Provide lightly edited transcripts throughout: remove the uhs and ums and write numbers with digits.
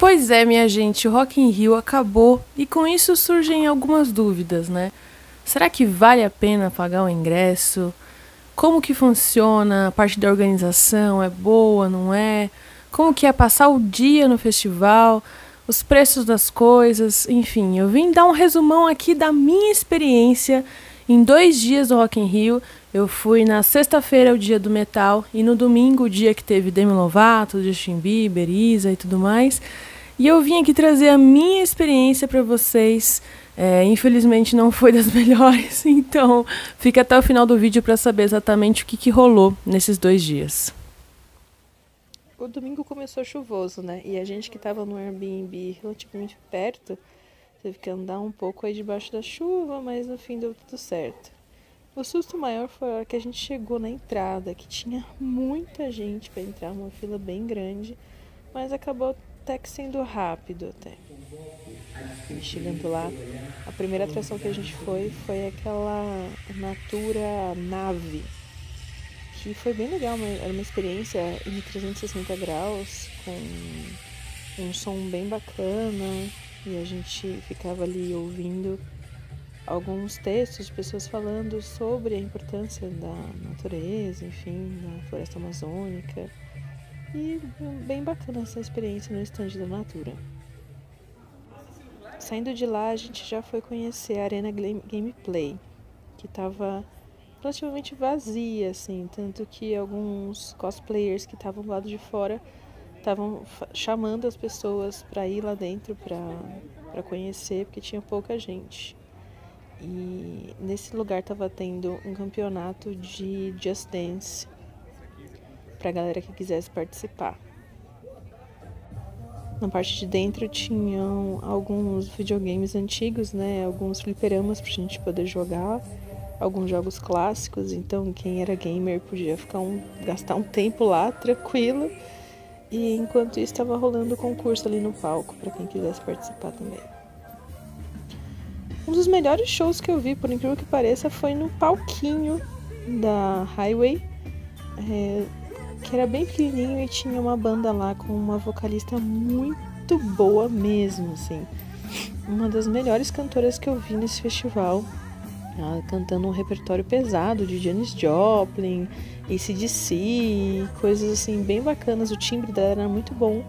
Pois é, minha gente, o Rock in Rio acabou e com isso surgem algumas dúvidas, né? Será que vale a pena pagar o ingresso? Como que funciona? A parte da organização é boa, não é? Como que é passar o dia no festival? Os preços das coisas? Enfim, eu vim dar um resumão aqui da minha experiência em 2 dias do Rock in Rio. Eu fui na sexta-feira, o dia do metal, e no domingo, o dia que teve Demi Lovato, Justin Bieber, Isa e tudo mais. E eu vim aqui trazer a minha experiência para vocês. Infelizmente não foi das melhores, então fica até o final do vídeo para saber exatamente o que rolou nesses 2 dias. O domingo começou chuvoso, né? E a gente que estava no Airbnb relativamente perto, teve que andar um pouco aí debaixo da chuva, mas no fim deu tudo certo. O susto maior foi a hora que a gente chegou na entrada, que tinha muita gente para entrar, uma fila bem grande, mas acabou até que sendo rápido até. E chegando lá, a primeira atração que a gente foi aquela Natura Nave, que foi bem legal, era uma experiência em 360 graus, com um som bem bacana, e a gente ficava ali ouvindo alguns textos de pessoas falando sobre a importância da natureza, enfim, da floresta amazônica. E bem bacana essa experiência no stand da Natura. Saindo de lá, a gente já foi conhecer a Arena Gameplay, que estava relativamente vazia, assim, tanto que alguns cosplayers que estavam do lado de fora estavam chamando as pessoas para ir lá dentro para conhecer, porque tinha pouca gente. E nesse lugar estava tendo um campeonato de Just Dance para a galera que quisesse participar. Na parte de dentro tinham alguns videogames antigos, né? Alguns fliperamas pra gente poder jogar, alguns jogos clássicos, então quem era gamer podia gastar um tempo lá tranquilo. E enquanto isso estava rolando o concurso ali no palco para quem quisesse participar também. Um dos melhores shows que eu vi, por incrível que pareça, foi no palquinho da Highway, que era bem pequenininho e tinha uma banda lá com uma vocalista muito boa mesmo, assim. Uma das melhores cantoras que eu vi nesse festival. Ela cantando um repertório pesado de Janis Joplin, AC/DC, coisas assim bem bacanas. O timbre dela era muito bom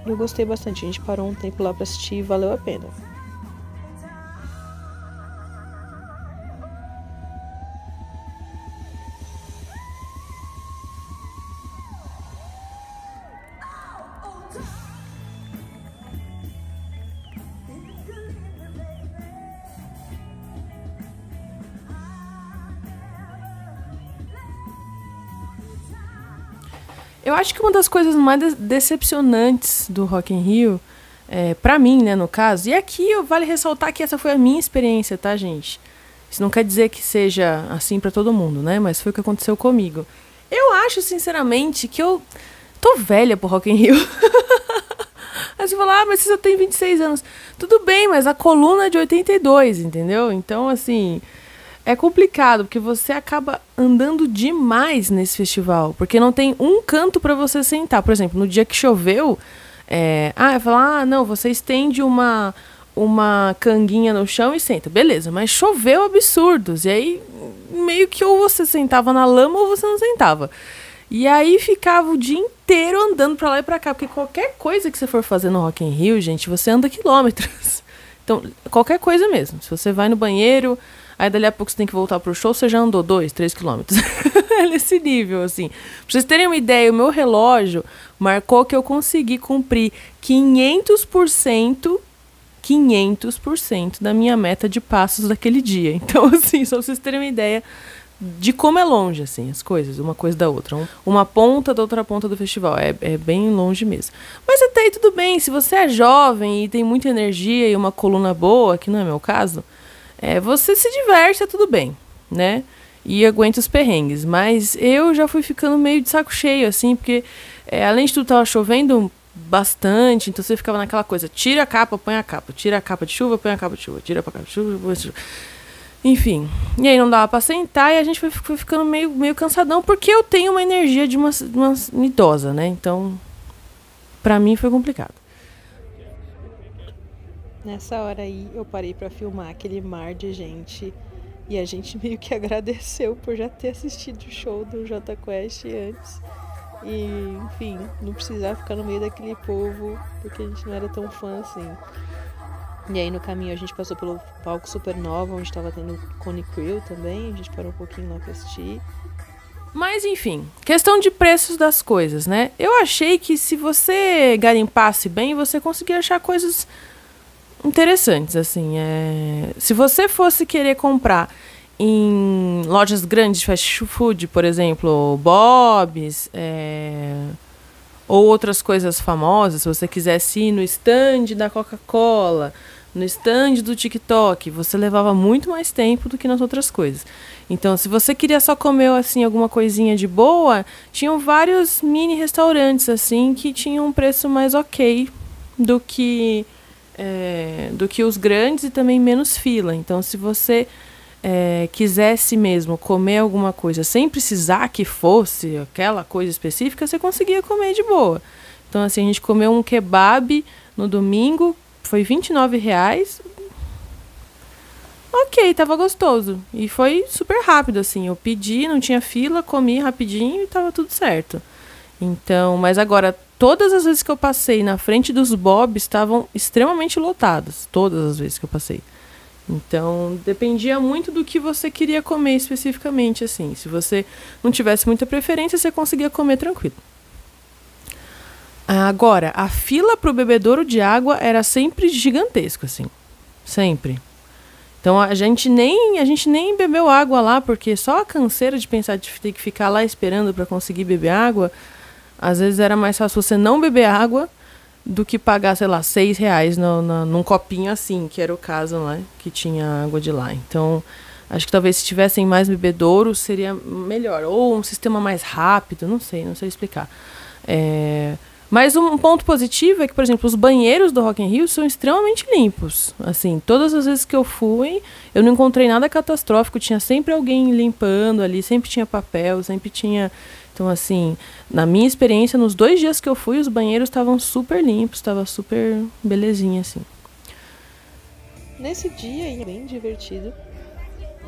e eu gostei bastante. A gente parou um tempo lá pra assistir e valeu a pena. Eu acho que uma das coisas mais decepcionantes do Rock in Rio, pra mim, né, no caso, e aqui vale ressaltar que essa foi a minha experiência, tá, gente? Isso não quer dizer que seja assim pra todo mundo, né, mas foi o que aconteceu comigo. Eu acho, sinceramente, que eu tô velha pro Rock in Rio. Aí você fala, mas você só tem 26 anos. Tudo bem, mas a coluna é de 82, entendeu? Então, assim, é complicado, porque você acaba andando demais nesse festival, porque não tem um canto pra você sentar. Por exemplo, no dia que choveu, eu falo, não, você estende uma canguinha no chão e senta. Beleza, mas choveu absurdos. E aí, meio que ou você sentava na lama ou você não sentava. E aí ficava o dia inteiro andando pra lá e pra cá, porque qualquer coisa que você for fazer no Rock in Rio, gente, você anda quilômetros. Então, qualquer coisa mesmo. Se você vai no banheiro, aí dali a pouco você tem que voltar pro show, você já andou 2, 3 quilômetros. É nesse nível, assim. Pra vocês terem uma ideia, o meu relógio marcou que eu consegui cumprir 500% da minha meta de passos daquele dia. Então, assim, só pra vocês terem uma ideia de como é longe, assim, as coisas, uma coisa da outra. Uma ponta da outra ponta do festival. É bem longe mesmo. Mas até aí tudo bem. Se você é jovem e tem muita energia e uma coluna boa, que não é meu caso, você se diverte, tudo bem, né? E aguenta os perrengues. Mas eu já fui ficando meio de saco cheio, assim, porque além de tudo tava chovendo bastante, então você ficava naquela coisa, tira a capa, põe a capa, tira a capa de chuva, põe a capa de chuva, tira a capa de chuva, põe a chuva. Enfim, e aí não dava pra sentar e a gente foi ficando meio cansadão, porque eu tenho uma energia de uma idosa, né? Então, pra mim foi complicado. Nessa hora aí eu parei pra filmar aquele mar de gente e a gente meio que agradeceu por já ter assistido o show do Jota Quest antes. E, enfim, não precisar ficar no meio daquele povo, porque a gente não era tão fã assim. E aí no caminho a gente passou pelo palco Supernova, onde estava tendo Cone Crew também, a gente parou um pouquinho lá pra assistir. Mas enfim, questão de preços das coisas, né? Eu achei que se você garimpasse bem, você conseguia achar coisas interessantes, assim. Se você fosse querer comprar em lojas grandes de fast food, por exemplo, Bob's, ou outras coisas famosas, se você quisesse ir no stand da Coca-Cola, no stand do TikTok, você levava muito mais tempo do que nas outras coisas. Então, se você queria só comer assim alguma coisinha de boa, tinham vários mini restaurantes assim que tinham um preço mais ok do que os grandes e também menos fila. Então, se você quisesse mesmo comer alguma coisa sem precisar que fosse aquela coisa específica, você conseguia comer de boa. Então, assim, a gente comeu um kebab no domingo, foi R$29. Ok, tava gostoso. E foi super rápido, assim. Eu pedi, não tinha fila, comi rapidinho e tava tudo certo. Então, mas agora, todas as vezes que eu passei na frente dos Bob's estavam extremamente lotadas. Todas as vezes que eu passei. Então, dependia muito do que você queria comer especificamente, assim. Se você não tivesse muita preferência, você conseguia comer tranquilo. Agora, a fila pro bebedouro de água era sempre gigantesca, assim. Sempre. Então, a gente nem bebeu água lá, porque só a canseira de pensar de ter que ficar lá esperando para conseguir beber água, às vezes era mais fácil você não beber água do que pagar, sei lá, R$6 num copinho assim, que era o caso lá, que tinha água de lá. Então, acho que talvez se tivessem mais bebedouros seria melhor. Ou um sistema mais rápido, não sei explicar. Mas um ponto positivo é que, por exemplo, os banheiros do Rock in Rio são extremamente limpos. Assim, todas as vezes que eu fui, eu não encontrei nada catastrófico. Tinha sempre alguém limpando ali, sempre tinha papel, sempre tinha... Então, assim, na minha experiência, nos 2 dias que eu fui, os banheiros estavam super limpos, estava super belezinha, assim. Nesse dia é bem divertido.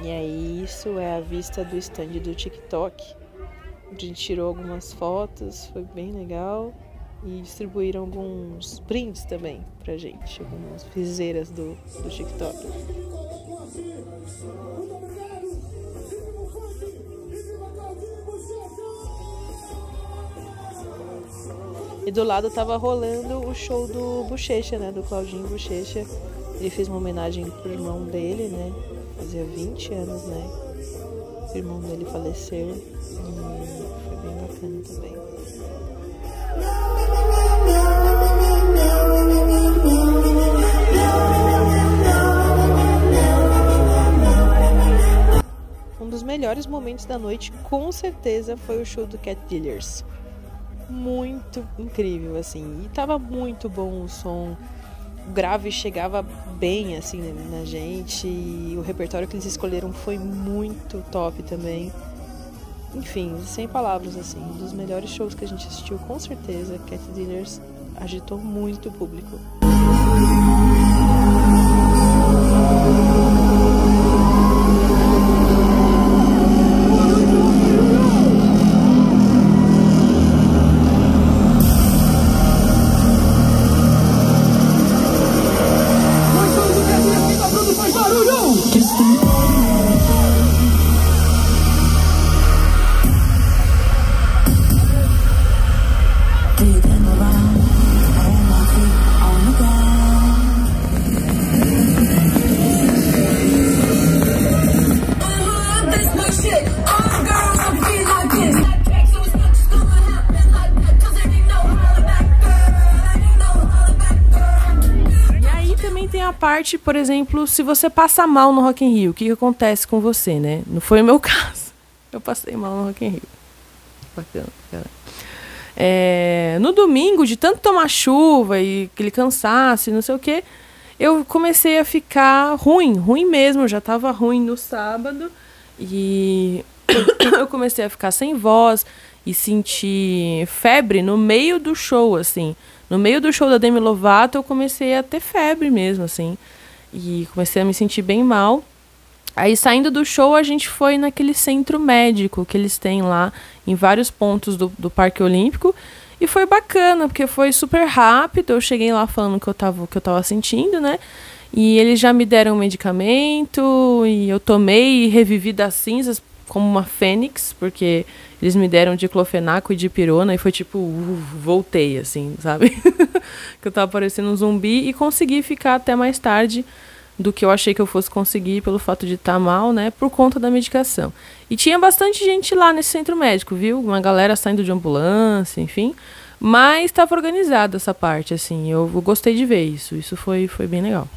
E aí, isso é a vista do stand do TikTok. A gente tirou algumas fotos, foi bem legal. E distribuíram alguns brindes também pra gente, algumas viseiras do TikTok. E do lado tava rolando o show do Bochecha, né? Do Claudinho Bochecha. Ele fez uma homenagem pro irmão dele, né? Fazia 20 anos, né? O irmão dele faleceu. E foi bem bacana também. Um dos melhores momentos da noite, com certeza, foi o show do Cat Dealers. Muito incrível, assim. E tava muito bom o som. O grave chegava bem, assim, na gente. E o repertório que eles escolheram foi muito top também. Enfim, sem palavras, assim. Um dos melhores shows que a gente assistiu, com certeza. Cat Dealers agitou muito o público. Parte, por exemplo, se você passa mal no Rock in Rio, o que acontece com você, né? Não foi o meu caso. Eu passei mal no Rock in Rio. Bacana, cara. No domingo, de tanto tomar chuva e aquele cansaço e não sei o que, eu comecei a ficar ruim mesmo. Eu já tava ruim no sábado e eu comecei a ficar sem voz e sentir febre no meio do show, assim. No meio do show da Demi Lovato, eu comecei a ter febre mesmo, assim. E comecei a me sentir bem mal. Aí, saindo do show, a gente foi naquele centro médico que eles têm lá em vários pontos do Parque Olímpico. E foi bacana, porque foi super rápido. Eu cheguei lá falando o que eu tava sentindo, né? E eles já me deram um medicamento e eu tomei e revivi das cinzas como uma fênix, porque eles me deram diclofenaco e dipirona e foi tipo, voltei, assim, sabe? Que eu tava parecendo um zumbi e consegui ficar até mais tarde do que eu achei que eu fosse conseguir pelo fato de estar mal, né, por conta da medicação. E tinha bastante gente lá nesse centro médico, viu? Uma galera saindo de ambulância, enfim. Mas estava organizada essa parte, assim. Eu gostei de ver isso. Isso foi bem legal.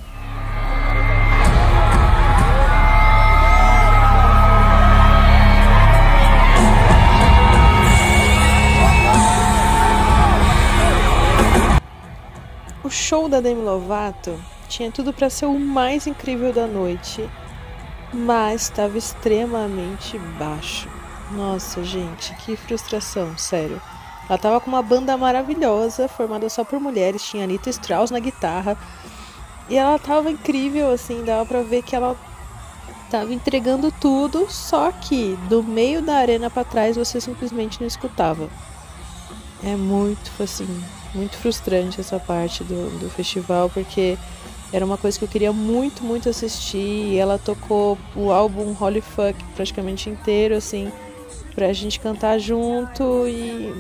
O show da Demi Lovato tinha tudo para ser o mais incrível da noite, mas estava extremamente baixo. Nossa, gente, que frustração, sério. Ela tava com uma banda maravilhosa, formada só por mulheres, tinha Anita Strauss na guitarra, e ela tava incrível, assim, dava pra ver que ela tava entregando tudo, só que do meio da arena pra trás você simplesmente não escutava. É muito, assim, muito frustrante essa parte do festival, porque era uma coisa que eu queria muito, muito assistir, e ela tocou o álbum Holy Fuck praticamente inteiro, assim, pra gente cantar junto, e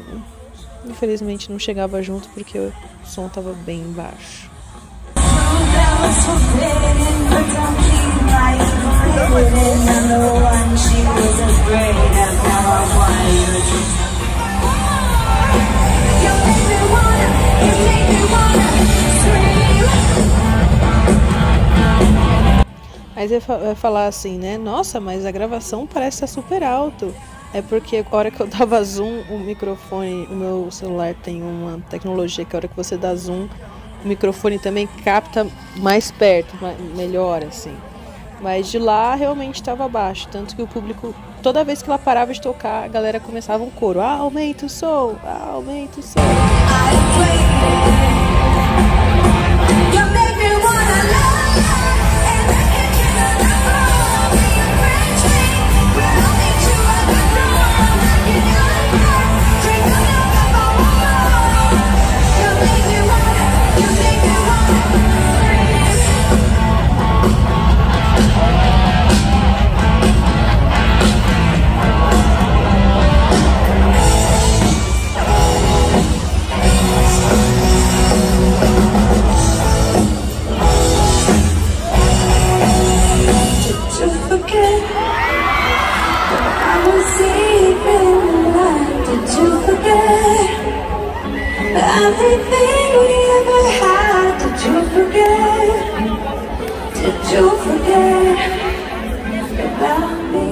infelizmente não chegava junto porque o som tava bem baixo. Aí você vai falar assim, né? Nossa, mas a gravação parece estar super alto. É porque a hora que eu dava zoom, o microfone, o meu celular tem uma tecnologia que a hora que você dá zoom, o microfone também capta mais perto, melhor assim. Mas de lá realmente estava baixo, tanto que o público, toda vez que ela parava de tocar, a galera começava um coro: aumenta o som, aumenta o som.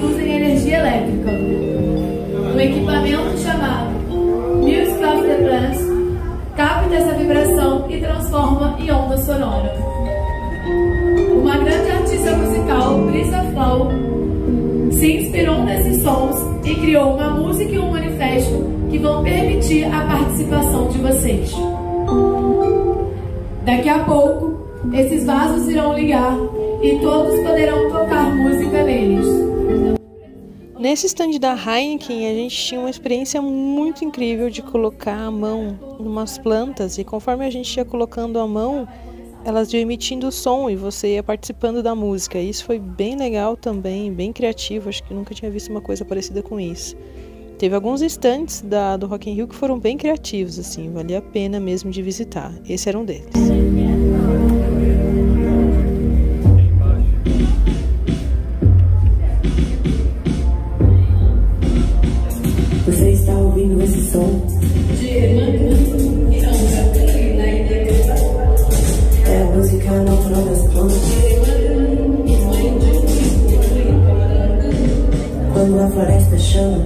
Usem energia elétrica. Um equipamento chamado Music of the Plants capta essa vibração e transforma em onda sonora. Uma grande artista musical, Brisa Flow, se inspirou nesses sons e criou uma música e um manifesto que vão permitir a participação de vocês. Daqui a pouco, esses vasos irão ligar e todos poderão tocar música neles. Nesse stand da Heineken, a gente tinha uma experiência muito incrível de colocar a mão em umas plantas, e conforme a gente ia colocando a mão, elas iam emitindo som e você ia participando da música. Isso foi bem legal também, bem criativo, acho que nunca tinha visto uma coisa parecida com isso. Teve alguns stands do Rock in Rio que foram bem criativos, assim, valia a pena mesmo de visitar. Esse era um deles. Você está ouvindo esse som? É a música natural das plantas. Quando a floresta chama.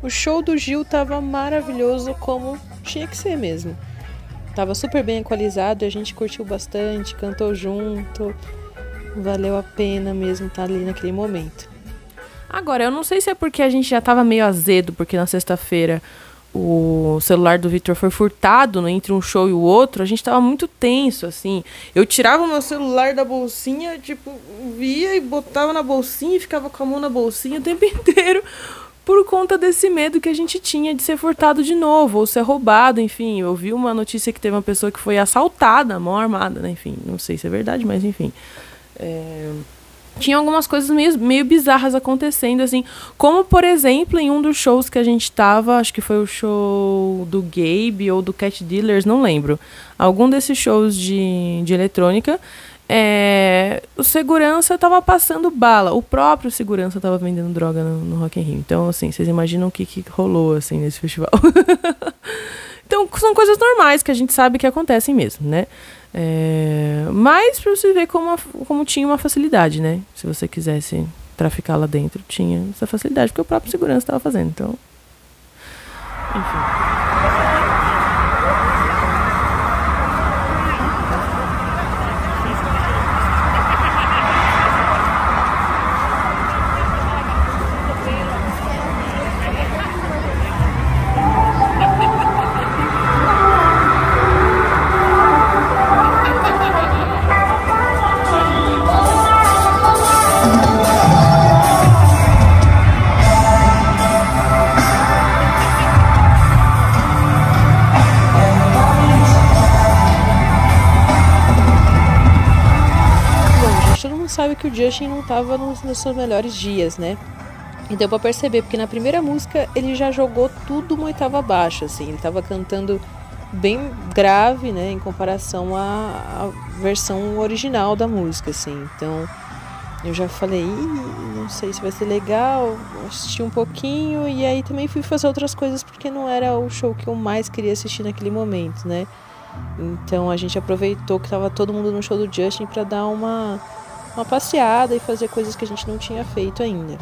O show do Gil tava maravilhoso, como tinha que ser mesmo. tava super bem equalizado e a gente curtiu bastante, cantou junto. Valeu a pena mesmo estar ali naquele momento. Agora, eu não sei se é porque a gente já tava meio azedo, porque na sexta-feira o celular do Victor foi furtado, né, entre um show e o outro, a gente tava muito tenso, assim. Eu tirava o meu celular da bolsinha, tipo, via e botava na bolsinha e ficava com a mão na bolsinha o tempo inteiro, por conta desse medo que a gente tinha de ser furtado de novo, ou ser roubado, enfim. Eu vi uma notícia que teve uma pessoa que foi assaltada, mão armada, né, enfim, não sei se é verdade, mas enfim. Tinha algumas coisas meio bizarras acontecendo, assim, como, por exemplo, em um dos shows que a gente tava, acho que foi o show do Gabe ou do Cat Dealers, não lembro. Algum desses shows de eletrônica, o segurança tava passando bala. O próprio segurança tava vendendo droga no Rock in Rio. Então, assim, vocês imaginam o que rolou, assim, nesse festival. Então, são coisas normais que a gente sabe que acontecem mesmo, né? Mas pra você ver como tinha uma facilidade, né? Se você quisesse traficar lá dentro, tinha essa facilidade, porque o próprio segurança estava fazendo. Então, enfim. Sabe que o Justin não tava nos seus melhores dias, né? E deu pra perceber, porque na primeira música ele já jogou tudo uma oitava abaixo, assim. Ele tava cantando bem grave, né? Em comparação à versão original da música, assim. Então, eu já falei, não sei se vai ser legal, assisti um pouquinho. E aí também fui fazer outras coisas, porque não era o show que eu mais queria assistir naquele momento, né? Então, a gente aproveitou que tava todo mundo no show do Justin pra dar uma passeada e fazer coisas que a gente não tinha feito ainda.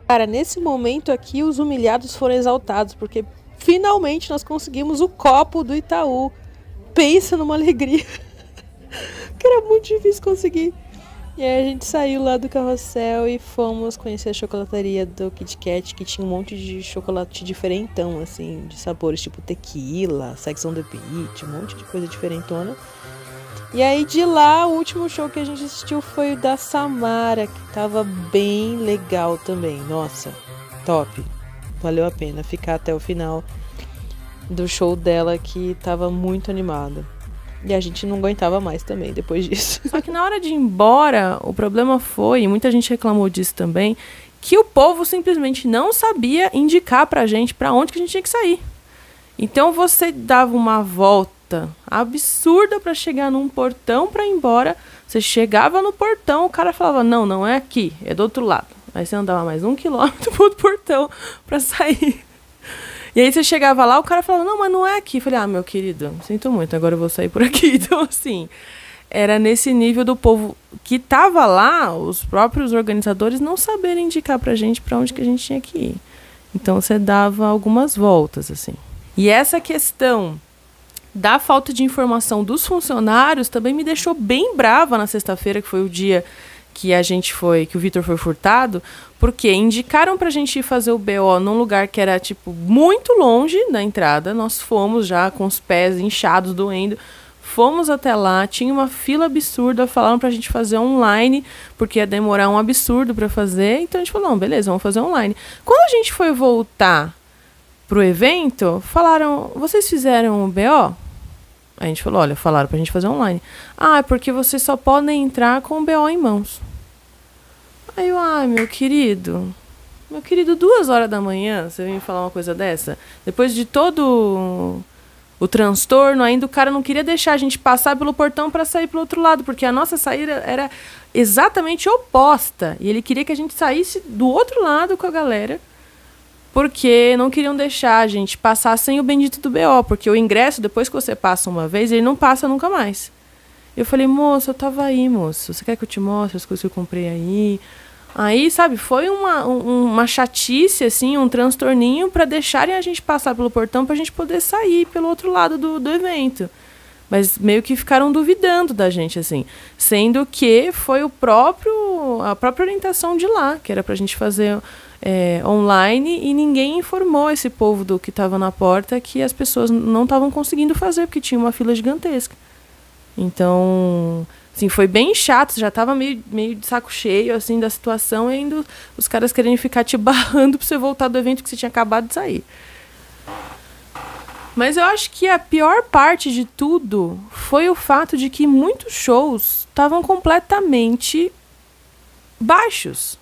Cara, nesse momento aqui, os humilhados foram exaltados, porque finalmente nós conseguimos o copo do Itaú. Pensa numa alegria. Que era muito difícil conseguir. E aí a gente saiu lá do carrossel e fomos conhecer a chocolataria do Kit Kat, que tinha um monte de chocolate diferentão, assim, de sabores tipo tequila, Sex on the Beach, um monte de coisa diferentona. E aí de lá, o último show que a gente assistiu foi o da Samara, que tava bem legal também. Nossa, top. Valeu a pena ficar até o final do show dela, que tava muito animado. E a gente não aguentava mais também depois disso. Só que na hora de ir embora, o problema foi, e muita gente reclamou disso também, que o povo simplesmente não sabia indicar pra gente pra onde que a gente tinha que sair. Então você dava uma volta absurda pra chegar num portão pra ir embora. Você chegava no portão, o cara falava, não é aqui, é do outro lado. Aí você andava mais 1 quilômetro pro outro portão pra sair. E aí você chegava lá, o cara falava, não, mas não é aqui. Eu falei, meu querido, sinto muito, agora eu vou sair por aqui. Então, assim, era nesse nível do povo que tava lá, os próprios organizadores não saberem indicar pra gente pra onde que a gente tinha que ir. Então você dava algumas voltas, assim. E essa questão da falta de informação dos funcionários também me deixou bem brava na sexta-feira, que foi o dia que que o Victor foi furtado, porque indicaram pra gente ir fazer o BO num lugar que era, tipo, muito longe da entrada. Nós fomos já com os pés inchados, doendo. Fomos até lá, tinha uma fila absurda, falaram pra gente fazer online, porque ia demorar um absurdo pra fazer. Então a gente falou, não, beleza, vamos fazer online. Quando a gente foi voltar pro evento, falaram, vocês fizeram o BO? Aí a gente falou, olha, falaram pra gente fazer online. Ah, é porque vocês só podem entrar com o BO em mãos. Aí eu, meu querido, 2h da manhã, você vem me falar uma coisa dessa? Depois de todo o transtorno, ainda o cara não queria deixar a gente passar pelo portão para sair pro outro lado, porque a nossa saída era exatamente oposta. E ele queria que a gente saísse do outro lado com a galera, porque não queriam deixar a gente passar sem o bendito do BO, porque o ingresso, depois que você passa uma vez, ele não passa nunca mais. Eu falei, moço, eu tava aí, moço, você quer que eu te mostre as coisas que eu comprei aí? Aí, sabe, foi uma chatice, assim, um transtorninho para deixarem a gente passar pelo portão pra gente poder sair pelo outro lado do evento. Mas meio que ficaram duvidando da gente, assim. Sendo que foi a própria orientação de lá, que era pra gente fazer online, e ninguém informou esse povo do que estava na porta que as pessoas não estavam conseguindo fazer, porque tinha uma fila gigantesca. Então, assim, foi bem chato, já tava meio de saco cheio, assim, da situação, e ainda os caras querendo ficar te barrando pra você voltar do evento que você tinha acabado de sair. Mas eu acho que a pior parte de tudo foi o fato de que muitos shows estavam completamente baixos.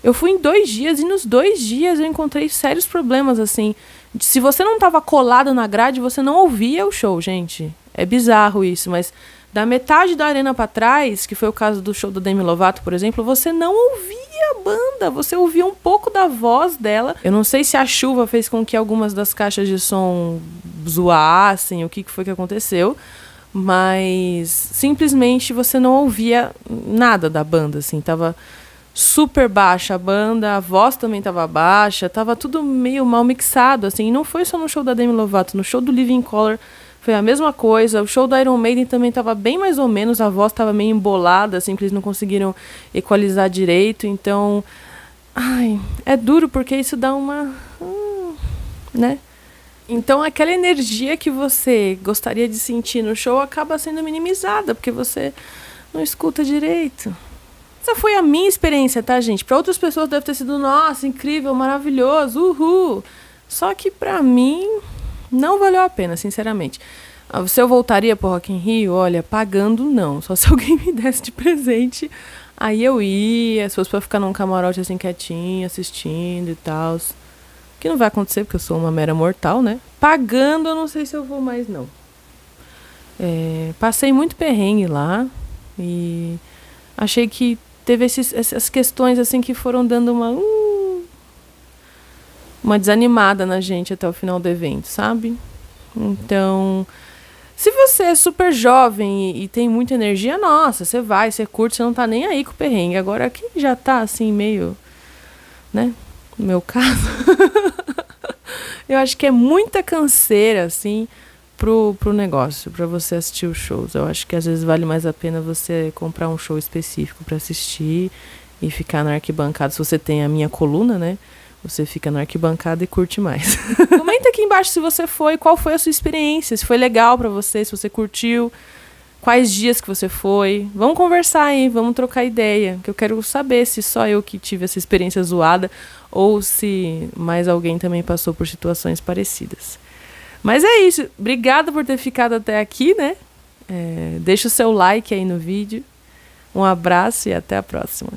Eu fui em 2 dias e nos 2 dias eu encontrei sérios problemas, assim. Se você não estava colado na grade, você não ouvia o show, gente. É bizarro isso, mas da metade da arena para trás, que foi o caso do show da Demi Lovato, por exemplo, você não ouvia a banda, você ouvia um pouco da voz dela. Eu não sei se a chuva fez com que algumas das caixas de som zoassem, o que foi que aconteceu, mas simplesmente você não ouvia nada da banda, assim, tava super baixa a banda, a voz também tava baixa, tava tudo meio mal mixado, assim, e não foi só no show da Demi Lovato, no show do Living Colour foi a mesma coisa, o show do Iron Maiden também tava bem mais ou menos, a voz tava meio embolada, assim, que eles não conseguiram equalizar direito, então, é duro porque isso dá uma, né? Então aquela energia que você gostaria de sentir no show acaba sendo minimizada, porque você não escuta direito. Essa foi a minha experiência, tá, gente? Para outras pessoas deve ter sido, nossa, incrível, maravilhoso, uhul. Só que pra mim não valeu a pena, sinceramente. Se eu voltaria pro Rock in Rio, olha, pagando não. Só se alguém me desse de presente, aí eu ia, se fosse pra ficar num camarote assim quietinho, assistindo e tal. Que não vai acontecer, porque eu sou uma mera mortal, né? Pagando, eu não sei se eu vou mais, não. Passei muito perrengue lá e achei que teve essas questões assim que foram dando uma desanimada na gente até o final do evento, sabe? Então, se você é super jovem e tem muita energia, nossa, você vai, você curte, você não tá nem aí com o perrengue. Agora, quem já tá assim meio, né? No meu caso, eu acho que é muita canseira, assim, pro negócio, pra você assistir os shows. Eu acho que às vezes vale mais a pena você comprar um show específico pra assistir e ficar na arquibancada. Se você tem a minha coluna, né? Você fica na arquibancada e curte mais. Comenta aqui embaixo se você foi, qual foi a sua experiência, se foi legal pra você, se você curtiu, quais dias que você foi. Vamos conversar aí, vamos trocar ideia, que eu quero saber se só eu que tive essa experiência zoada ou se mais alguém também passou por situações parecidas. Mas é isso, obrigada por ter ficado até aqui, né? Deixa o seu like aí no vídeo. Um abraço e até a próxima.